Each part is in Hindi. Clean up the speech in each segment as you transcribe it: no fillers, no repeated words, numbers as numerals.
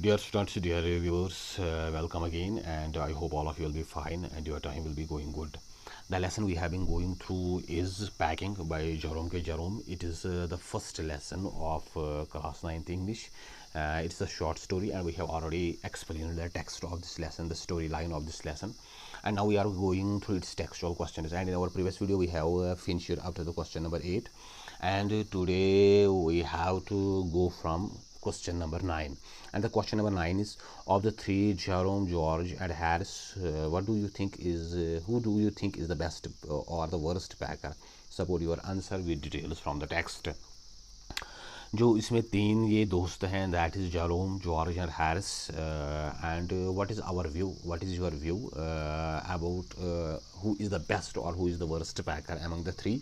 Dear students, dear viewers, welcome again, and I hope all of you will be fine and your time will be going good. The lesson we have been going through is Packing by Jerome K. Jerome. It is the first lesson of class 9th English. It's a short story, and we have already explained the text of this lesson, the storyline of this lesson. And now we are going through its textual questions. And in our previous video, we have finished up to the question number 8. And today we have to go from question number 9. And the question number 9 is, of the three, Jerome, George and Harris, what do you think is who do you think is the best or the worst packer? Support your answer with details from the text. जो इसमें तीन ये दोस्त हैं, that is Jerome, George and Harris, and what is our view, what is your view about who is the best or who is the worst packer among the three,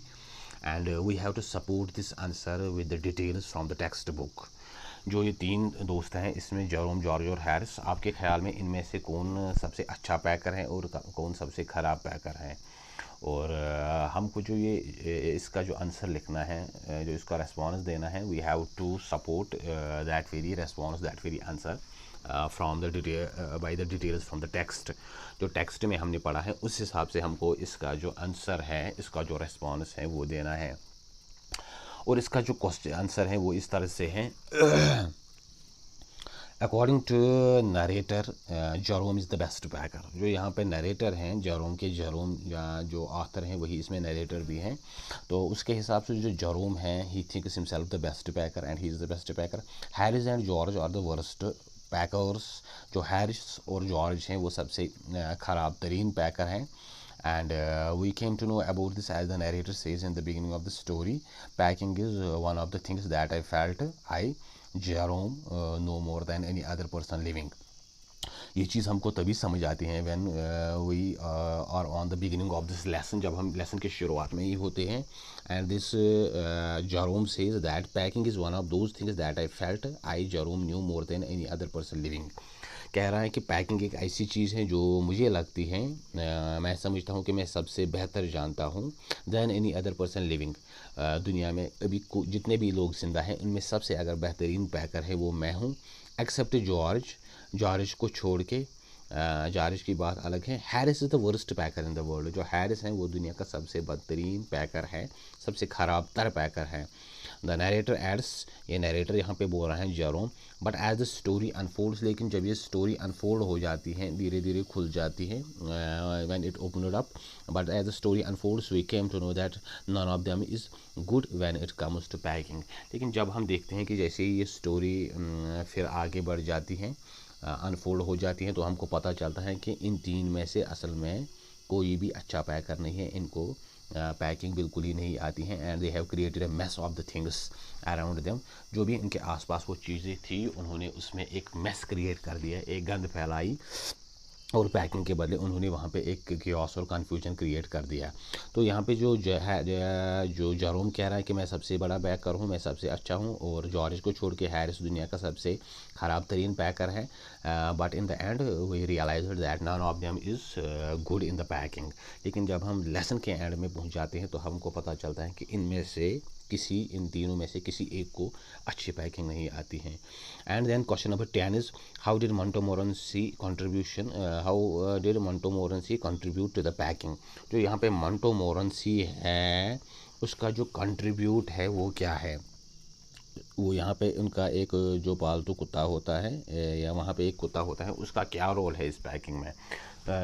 and we have to support this answer with the details from the textbook. जो ये तीन दोस्त हैं, इसमें जेरोम, जॉर्ज और हैरिस, आपके ख्याल में इनमें से कौन सबसे अच्छा पैकर है और कौन सबसे ख़राब पैकर है? और हमको जो ये इसका जो आंसर लिखना है, जो इसका रेस्पॉन्स देना है, we have to support that very response, that very answer from the detail by the details from the text. जो टेक्स्ट में हमने पढ़ा है उस हिसाब से हमको इसका जो आंसर है, इसका जो रेस्पॉन्स है वो देना है. और इसका जो क्वेश्चन आंसर है वो इस तरह से है. According to narrator, Jerome is the best packer. जो यहाँ पे नरेटर हैं, जेरोम के जेरोम जो ऑथर हैं वही इसमें नरेटर भी हैं. तो उसके हिसाब से जो जेरोम हैं, he thinks himself the best packer and he is the best packer. Harris and George R the worst packers. जो हैरिस और जॉर्ज हैं वो सबसे ख़राब तरीन पैकर हैं. And we came to know about this as the narrator says in the beginning of the story. Packing is one of the things that I felt Jerome no more than any other person living. ये चीज़ हमको तभी समझ आती है when we are on the beginning of this lesson, जब हम लेसन के शुरुआत में ही होते हैं. And this Jerome says that packing is one of those things that I felt Jerome knew more than any other person living. कह रहा है कि पैकिंग एक ऐसी चीज़ है जो मुझे लगती है, मैं समझता हूँ कि मैं सबसे बेहतर जानता हूँ than any other person living. दुनिया में अभी जितने भी लोग जिंदा हैं उनमें सबसे अगर बेहतरीन पैकर है वो मैं हूँ, एक्सेप्ट जॉर्ज. जॉर्ज को छोड़ के, जॉर्ज की बात अलग है. Harris is the worst packer in the world. जो हैरिस हैं वो दुनिया का सबसे बदतरीन पैकर है, सबसे ख़राब तर पैकर है. द नरेटर एड्स, ये नरेटर यहाँ पे बोल रहा है Jerome. But as the story unfolds, लेकिन जब ये स्टोरी अनफोल्ड हो जाती है, धीरे धीरे खुल जाती है, when it opened up, but as the story unfolds we came to know that none of them is good when it comes to packing. लेकिन जब हम देखते हैं कि जैसे ही ये स्टोरी फिर आगे बढ़ जाती है, अनफोल्ड हो जाती है, तो हमको पता चलता है कि इन तीन में से असल में कोई भी अच्छा पैकर नहीं है. इनको पैकिंग बिल्कुल ही नहीं आती हैं. And they have created a mass of the things around them. जो भी इनके आसपास वो चीज़ें थी, उन्होंने उसमें एक मैस क्रिएट कर दिया, एक गंद फैलाई, और पैकिंग के बदले उन्होंने वहाँ पे एक कियोस और कन्फ्यूजन क्रिएट कर दिया. तो यहाँ पे जो जेरोम कह रहा है कि मैं सबसे बड़ा पैकर हूँ, मैं सबसे अच्छा हूँ, और जॉर्ज को छोड़ के हैरिस दुनिया का सबसे ख़राब तरीन पैकर है. But in the end we realise that none of them is good in the packing. लेकिन जब हम लेसन के एंड में पहुँच जाते हैं तो हमको पता चलता है कि इनमें से इन तीनों में से किसी एक को अच्छी पैकिंग नहीं आती है. And then question number 10 is, how did Montmorency contribute to the packing. जो यहाँ पे मोंटोमोरेंसी है उसका जो कंट्रीब्यूट है वो क्या है? वो यहाँ पे उनका एक जो पालतू कुत्ता होता है, या वहाँ पे एक कुत्ता होता है, उसका क्या रोल है इस पैकिंग में?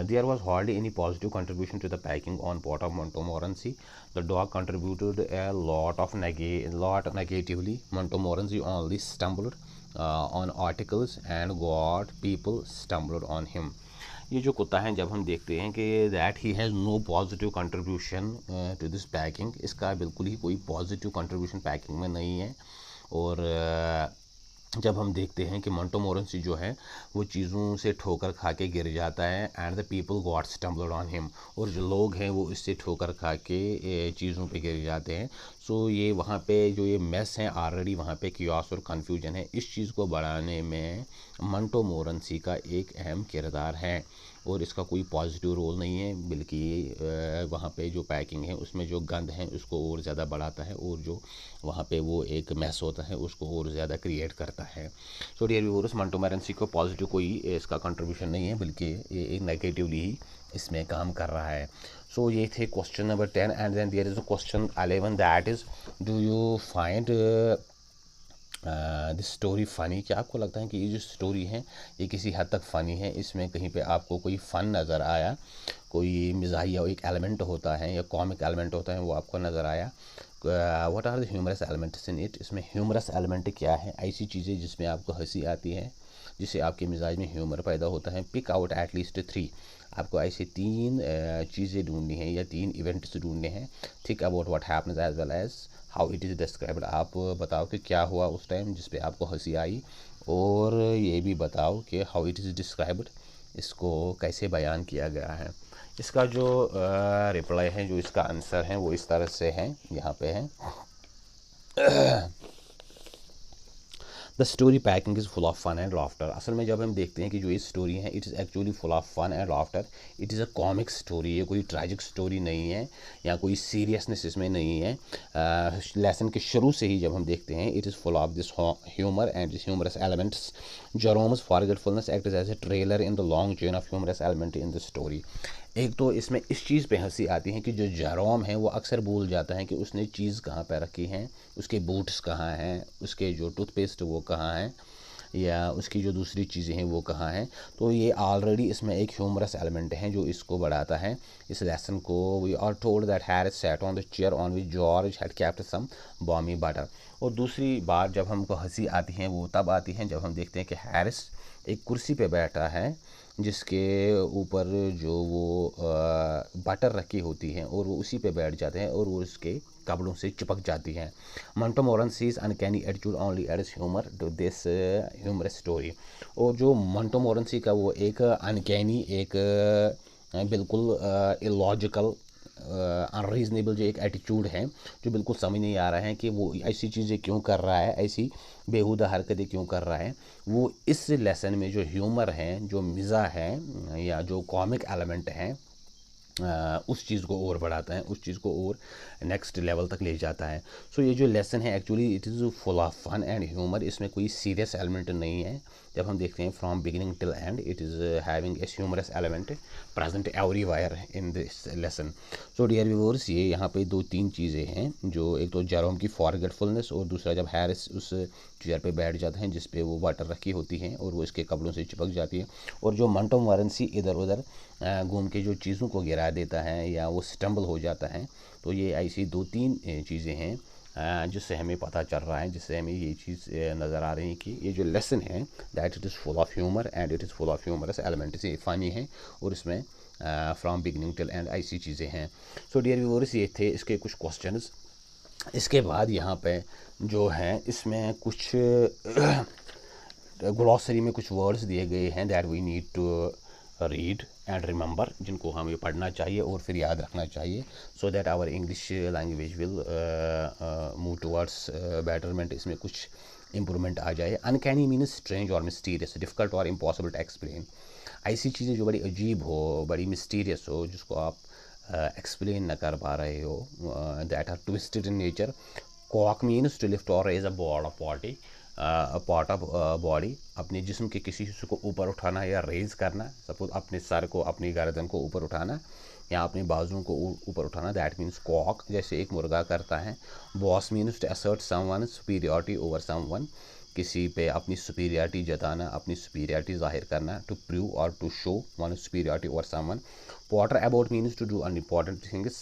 There was hardly any positive contribution to the packing on part of Montmorency. The dog contributed a lot negatively. Montmorency only stumbled on articles and got people stumbled on him. ये जो कुत्ता है, जब हम देखते हैं कि that he has no positive contribution to this packing, इसका बिल्कुल ही कोई पॉजिटिव कंट्रीब्यूशन पैकिंग में नहीं है. और जब हम देखते हैं कि मोंटोमोरेंसी जो है वो चीज़ों से ठोकर खा के गिर जाता है, and the people got stumbled on him, और जो लोग हैं वो इससे ठोकर खा के चीज़ों पे गिर जाते हैं. सो ये वहाँ पे जो ये मेस हैं ऑलरेडी वहाँ पे कियोस और कन्फ्यूजन है, इस चीज़ को बढ़ाने में मंटो मोरेंसी का एक अहम किरदार है और इसका कोई पॉजिटिव रोल नहीं है, बल्कि वहाँ पे जो पैकिंग है उसमें जो गंद है उसको और ज़्यादा बढ़ाता है और जो वहाँ पे वो एक मैस होता है उसको और ज़्यादा क्रिएट करता है। सो डियर व्यूअर्स, मंटो मोरेंसी को पॉजिटिव कोई इसका कंट्रीब्यूशन नहीं है, बल्कि ये एक नेगेटिवली ही इसमें काम कर रहा है। सो ये थे question number 10 and then there is a question 11 that is do you find this story funny. क्या आपको लगता है कि ये जो स्टोरी है ये किसी हद तक फ़नी है, इसमें कहीं पे आपको कोई फ़न नज़र आया, कोई मिजाहिया एक एलिमेंट होता है या कॉमिक एलिमेंट होता है वो आपको नज़र आया। What are the humorous elements in it, इसमें ह्यूमरस एलिमेंट क्या है, ऐसी चीज़ें जिसमें आपको हंसी आती है, जिससे आपके मिजाज में ह्यूमर पैदा होता है। पिक आउट एट लीस्ट 3, आपको ऐसे 3 चीज़ें ढूंढनी है या 3 इवेंट्स ढूंढने हैं। Think about what happens as well as how it is described, आप बताओ कि क्या हुआ उस टाइम जिस पे आपको हंसी आई, और ये भी बताओ कि हाउ इट इज़ डिस्क्राइब्ड, इसको कैसे बयान किया गया है। इसका जो रिप्लाई है, जो इसका आंसर है वो इस तरह से है, यहाँ पे है the story packing is full of fun and laughter. असल में जब हम देखते हैं कि जो ये स्टोरी है it is actually full of fun and laughter, it is a comic story, ये कोई ट्रैजिक स्टोरी नहीं है या कोई सीरियसनेस इसमें नहीं है। लेसन के शुरू से ही जब हम देखते हैं it is full of this humour and this humorous elements. Jerome's forgetfulness act as a trailer in the long chain of humorous element in the story. एक तो इसमें इस चीज़ पे हंसी आती है कि जो जेरोम है वो अक्सर भूल जाता है कि उसने चीज़ कहाँ पे रखी है, उसके बूट्स कहाँ हैं, उसके जो टूथपेस्ट वो कहाँ हैं, या उसकी जो दूसरी चीज़ें हैं वो कहाँ हैं। तो ये ऑलरेडी इसमें एक ह्यूमरस एलिमेंट है जो इसको बढ़ाता है इस लेसन को। We are told that Harris sat on the chair on which George had kept some balmy butter. और दूसरी बार जब हमको हंसी आती है वो तब आती है जब हम देखते हैं कि हैरिस एक कुर्सी पे बैठा है जिसके ऊपर जो वो बटर रखी होती हैं और वो उसी पे बैठ जाते हैं और वो उसके कपड़ों से चिपक जाती हैं। Montmorency's uncanny attitude only adds humour to this humorous story. और जो मंटो मोरेंसी का वो एक अनकैनी, एक बिल्कुल इलॉजिकल, अनरीजनेबल जो एक एटीट्यूड है, जो बिल्कुल समझ नहीं आ रहा है कि वो ऐसी चीज़ें क्यों कर रहा है, ऐसी बेहुदा हरकतें क्यों कर रहा है, वो इस लेसन में जो ह्यूमर है, जो मिज़ा है या जो कॉमिक एलिमेंट है उस चीज़ को और बढ़ाता है, उस चीज़ को और नेक्स्ट लेवल तक ले जाता है। सो ये जो लेसन है actually it is full of fun and humour, इसमें कोई सीरियस एलिमेंट नहीं है। जब हम देखते हैं from beginning till end it is having a humorous element present everywhere in this lesson. So dear viewers, ये यहाँ पे 2-3 चीज़ें हैं, जो एक तो जेरोम की फॉरगेटफुलनेस और दूसरा जब हैरिस उस चेयर पे बैठ जाते हैं जिस पे वो वाटर रखी होती हैं और वो इसके कपड़ों से चिपक जाती है, और जो मंटो मोरेंसी इधर उधर घूम के जो चीज़ों को गिरा देता है या वो स्टम्बल हो जाता है। तो ये ऐसी 2-3 चीज़ें हैं जिससे हमें पता चल रहा है, जिससे हमें ये चीज़ नज़र आ रही है कि ये जो लेसन है that it is full of humour and it is full of humorous elements, ये फ़नी है और इसमें फ्रॉम बिगनिंग टिल एंड ऐसी चीज़ें हैं। सो डियर व्यूअर्स, ये थे इसके कुछ क्वेश्चंस। इसके बाद यहाँ पे जो है इसमें कुछ ग्लॉसरी में कुछ वर्ड्स दिए गए हैं that we need to read and remember, जिनको हमें पढ़ना चाहिए और फिर याद रखना चाहिए, so that our English language will move towards betterment, इसमें कुछ इम्प्रूवमेंट आ जाए। अनकैनी मीन्स स्ट्रेंज और मिस्टीरियस, डिफ़िकल्ट और इम्पॉसिबल टू एक्सप्लेन, ऐसी चीज़ें जो बड़ी अजीब हो, बड़ी मिस्टीरियस हो, जिसको आप एक्सप्लेन न कर पा रहे हो, that are twisted in nature. Cock means to lift or raise a bod of body, part of body, अपने जिस्म के किसी हिस्से को ऊपर उठाना या रेज करना, सपोज अपने सर को, अपनी गर्दन को ऊपर उठाना या अपने बाजुओं को ऊपर उठाना, दैट मीन्स कॉक, जैसे एक मुर्गा करता है। Boss means to assert someone superiority over someone, किसी पे अपनी सुपीरियरिटी जताना, अपनी सुपीरियरिटी जाहिर करना, टू प्रूव और to show one superiority over someone. Potter about means to do unimportant things,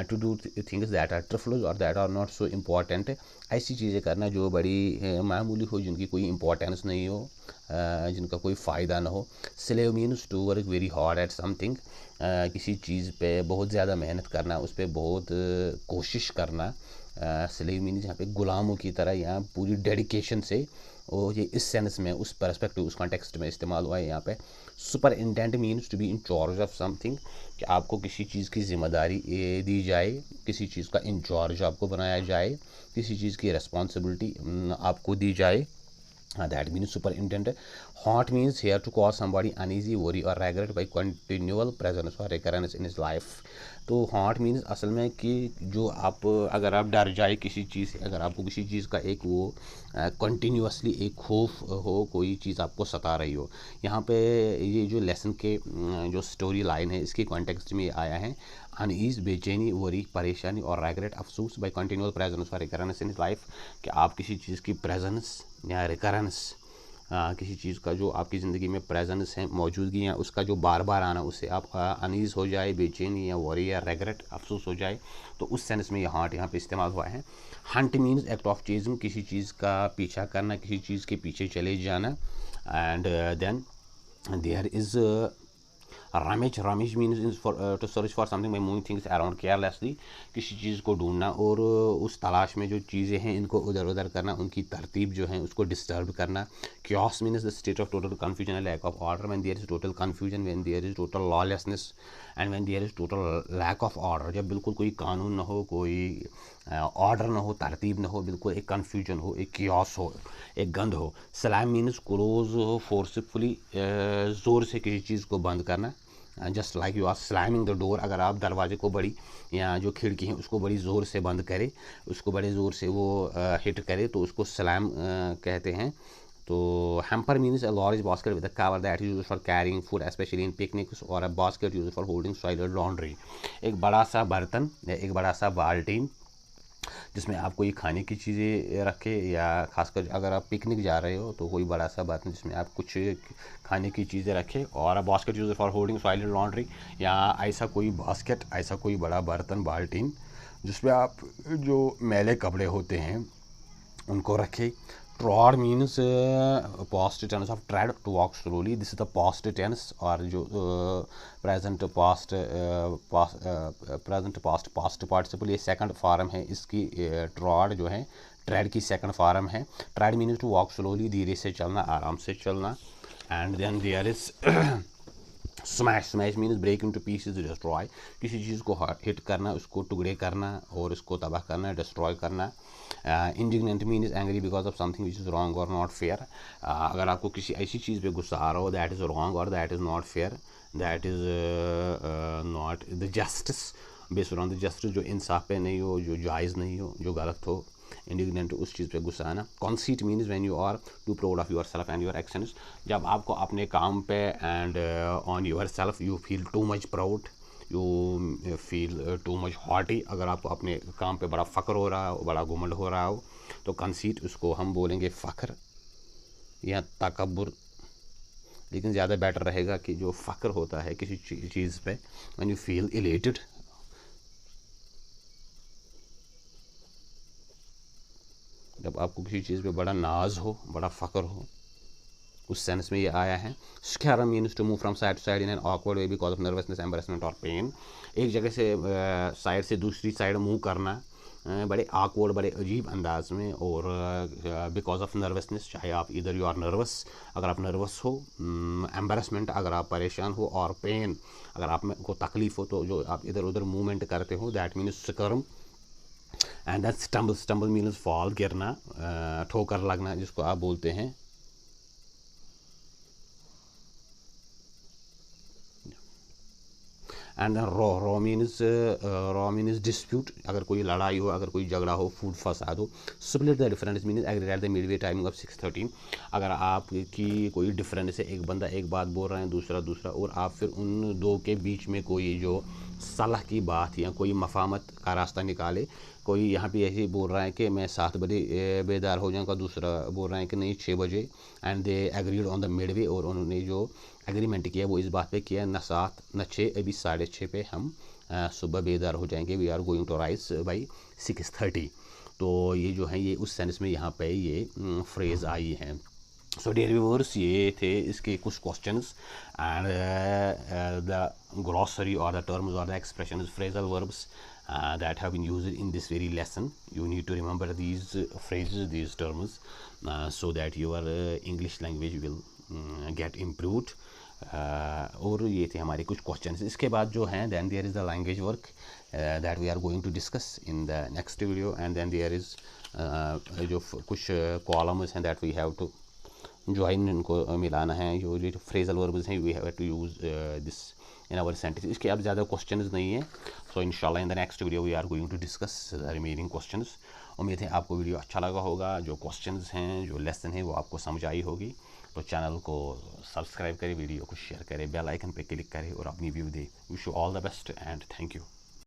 to do things that are frivolous or that are not so important, ऐसी चीज़ें करना जो बड़ी मामूली हो, जिनकी कोई इम्पोर्टेंस नहीं हो, जिनका कोई फ़ायदा ना हो। Slave means to work very hard at something, किसी चीज़ पे बहुत ज़्यादा मेहनत करना, उस पर बहुत कोशिश करना। स्लेव मीन्स यहाँ पे गुलामों की तरह, यहाँ पूरी डेडिकेशन से और ये इस सेंस में, उस पर्सपेक्टिव, उस कॉन्टेक्स्ट में इस्तेमाल हुआ है यहाँ पे। Superintendent means to be in charge of something, कि आपको किसी चीज़ की जिम्मेदारी दी जाए, किसी चीज़ का इंचार्ज आपको बनाया जाए, किसी चीज़ की रिस्पॉन्सिबिलिटी आपको दी जाए। That means superintendent. Haunt means here to cause somebody uneasy, worry or regret by continual presence or recurrence in his life. तो हॉन्ट मीन्स असल में कि जो आप, अगर आप डर जाए किसी चीज़ से, अगर आपको किसी चीज़ का एक वो कंटिन्यूसली एक खौफ हो, कोई चीज़ आपको सता रही हो। यहाँ पे ये जो लेसन के जो स्टोरी लाइन है, इसके कॉन्टेक्स्ट में आया है। अनईज, बेचैनी, वरी, परेशानी और रेगरेट, अफसोस, बाय कंटिन्यूअल प्रेजेंस और रिकरेंस इन हिज लाइफ, कि आप किसी चीज़ की प्रेजेंस या रिकरेंस, किसी चीज़ का जो आपकी ज़िंदगी में प्रेजेंस है, मौजूदगी या उसका जो बार बार आना, उससे आप अनईज़ हो जाए, बेचैनी या वरी या रेगरेट, अफसोस हो जाए। तो उस सेंस में ये हॉन्ट यहाँ पे इस्तेमाल हुआ है। Hunt means act of chasing, किसी चीज़ का पीछा करना, किसी चीज़ के पीछे चले जाना। And then there is rummage. Rummage means to search for something by moving things around carelessly, किसी चीज़ को ढूंढना और उस तलाश में जो चीज़ें हैं इनको उधर उधर करना, उनकी तरतीब जो है उसको डिस्टर्ब करना। Chaos means the state of total confusion and lack of order, when there is total confusion, when there is total lawlessness and when there is total lack of order, जब बिल्कुल कोई कानून ना हो, कोई ऑर्डर ना हो, तरतीब ना हो, बिल्कुल एक कन्फ्यूजन हो, एक क्योस हो, एक गंद हो। स्लैम मीन्स क्लोज हो, फोर्सफुली, ज़ोर से किसी चीज़ को बंद करना। Just like you are slamming the door, अगर आप दरवाजे को बड़ी या जो खिड़की है उसको बड़ी ज़ोर से बंद करें, उसको बड़े ज़ोर से वो हिट करे, तो उसको स्लैम कहते हैं। तो hamper means a large basket with a cover that is used for carrying food specially in picnics, और a basket used for holding soiled laundry, एक बड़ा सा बर्तन या एक बड़ा सा बाल्टीन जिसमें आप कोई खाने की चीज़ें रखे, या खासकर अगर आप पिकनिक जा रहे हो तो कोई बड़ा सा बर्तन जिसमें आप कुछ खाने की चीज़ें रखें। और basket use for holding soiled laundry, या ऐसा कोई बास्केट, ऐसा कोई बड़ा बर्तन, बाल्टीन जिसमें आप जो मैले कपड़े होते हैं उनको रखें। Trod means past tense of tread, to walk slowly, this is the past tense. और जो प्रेजेंट पास्ट पास्ट पार्टिसिपल, ये सेकंड फॉर्म है इसकी। ट्रॉड जो है ट्रेड की सेकंड फॉर्म है। Tread means to walk slowly, धीरे से चलना, आराम से चलना। And then there is smash. Smash means break into pieces, destroy, किसी चीज़ को हिट करना, उसको टुकड़े करना और उसको तबाह करना, डिस्ट्रॉय करना। Indignant means angry because of something which is wrong और नॉट फेयर, अगर आपको किसी ऐसी चीज़ पे गुस्सा आ रहा हो दैट इज़ रॉन्ग और that is not fair, that is not the justice, based on the justice, जो इंसाफ पे नहीं हो, जो जायज़ नहीं हो, जो गलत हो। इंडिग्नेंट, उस चीज़ पे गुस्सा आना। Conceit means when you are too proud of yourself and your actions, जब आपको अपने काम पे and on yourself you feel too much proud, you feel too much haughty, अगर आपको अपने काम पे बड़ा फ़ख्र हो रहा हो, बड़ा घुमंड हो रहा हो, तो कंसीट, उसको हम बोलेंगे फ़ख्र या तकब्बुर। लेकिन ज़्यादा बेटर रहेगा कि जो फ़ख्र होता है किसी चीज़ पे, व्हेन यू फील इलेटेड, जब आपको किसी चीज़ पे बड़ा नाज हो, बड़ा फ़ख्र हो, उस सेंस में ये आया है। Squirm means to move from side to side in an awkward way because of nervousness, embarrassment और पेन, एक जगह से साइड से दूसरी साइड मूव करना बड़े ऑकवर्ड, बड़े अजीब अंदाज में, और बिकॉज ऑफ नर्वसनेस, चाहे आप इधर यू आर नर्वस, अगर आप नर्वस हो, एम्बैरेसमेंट अगर आप परेशान हो, और पेन अगर आप में को तकलीफ़ हो, तो जो आप इधर उधर मूवमेंट करते हो, that means squirm. And that stumble, stumble means fall, गिरना, ठोकर लगना जिसको आप बोलते हैं। एंड रॉ मीन्स डिस्प्यूट, अगर कोई लड़ाई हो, अगर कोई झगड़ा हो, फूट फसाद हो। Split the difference means agree at the midway timing of 6:13, अगर आपकी कोई डिफरेंस है, एक बंदा एक बात बोल रहा है, दूसरा, और आप फिर उन दो के बीच में कोई जो सलाह की बात या कोई मफामत का रास्ता निकाले, कोई यहाँ पे ऐसे बोल रहा है कि मैं 7 बजे बेदार हो जाऊँगा, दूसरा बोल रहा है कि नहीं 6 बजे, and they agreed on the Midway, और उन्होंने जो एग्रीमेंट किया वो इस बात पे किया, न 7 न 6, अभी 6:30 पे हम सुबह बेदार हो जाएंगे, we are going to rise by 6:30। तो ये जो है ये उस सेंस में यहाँ पे ये फ्रेज़ आई है। सो डियर व्यूअर्स, ये थे इसके कुछ क्वेश्चंस, एंड द ग्लॉसरी और द टर्म्स और the expressions, phrasal verbs that have been used in this very lesson. You need to remember these phrases, these terms, so that your English language will get improved. और ये थे हमारे कुछ क्वेश्चंस. इसके बाद जो हैं then there is the language work that we are going to discuss in the next video, and then there is जो कुछ columns हैं that we have to join, इनको मिलाना है. जो phrasal verbs हैं we have to use this in our sentence. इसके अब ज़्यादा क्वेश्चंस नहीं है. सो इंशाल्लाह in the next video we are going to discuss the remaining questions. उम्मीद है आपको वीडियो अच्छा लगा होगा. जो क्वेश्चंस हैं, जो लेसन है, वो आपको समझ आई होगी. तो चैनल को सब्सक्राइब करें, वीडियो को शेयर करें, बेल आइकन पे क्लिक करें और अपनी व्यू दें. Wish you all the best and thank you.